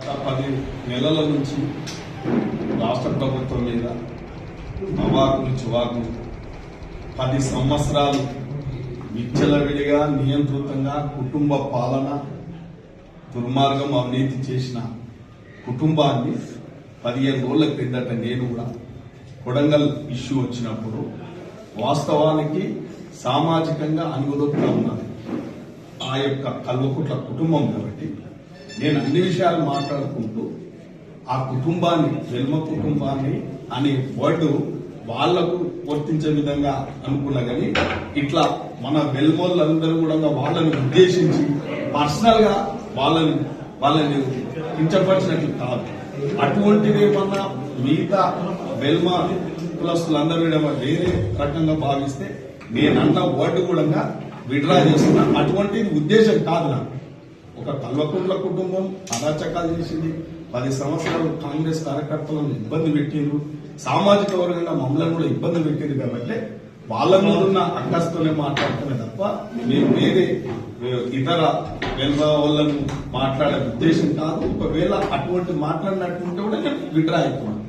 10 నెలల నుంచి రాష్ట్ర ప్రభుత్వం మీద అవాకులు చివాకులు 10 సంవత్సరాలు విచ్చలవిడిగా నియంత్రితంగా కుటుంబ పాలన దుర్మార్గం అవినీతి చేసిన కుటుంబాన్ని 15 రోజుల క్రిందట నేను కూడా కొడంగల్ ఇష్యూ వచ్చినప్పుడు వాస్తవానికి సామాజికంగా అనుగుదొక్కుతా ఉన్నాను ఆ యొక్క కల్వకుట్ల కుటుంబం కాబట్టి నేను అన్ని విషయాలు మాట్లాడుకుంటూ ఆ కుటుంబాన్ని వెల్మ కుటుంబాన్ని అనే వర్డ్ వాళ్లకు వర్తించే విధంగా అనుకున్నా కానీ ఇట్లా మన వెల్మోళ్ళందరూ కూడా వాళ్ళని ఉద్దేశించి పర్సనల్ గా వాళ్ళని కించపరిచినట్లు కాదు. అటువంటిది ఏమన్నా మిగతా వెల్మ కులస్తులందరూ వేరే రకంగా భావిస్తే నేనన్న వర్డ్ కూడా విడ్రా చేస్తున్నా. అటువంటిది ఉద్దేశం కాదు నాకు. ఒక కల్వకుంట్ల కుటుంబం అరాచకాలు చేసింది, 10 సంవత్సరాలు కాంగ్రెస్ కార్యకర్తలను ఇబ్బంది పెట్టిండ్రు, సామాజిక వర్గంగా మమ్మల్ని కూడా ఇబ్బంది పెట్టింది కాబట్టి వాళ్ళ మీద ఉన్న అక్కస్తోనే మాట్లాడుతున్నా తప్ప మేము వేరే ఇతర వెల్వ వాళ్ళను మాట్లాడే ఉద్దేశం కాదు. ఒకవేళ అటువంటి మాట్లాడినట్టుంటే కూడా నేను విడ్రా అవుతున్నాను.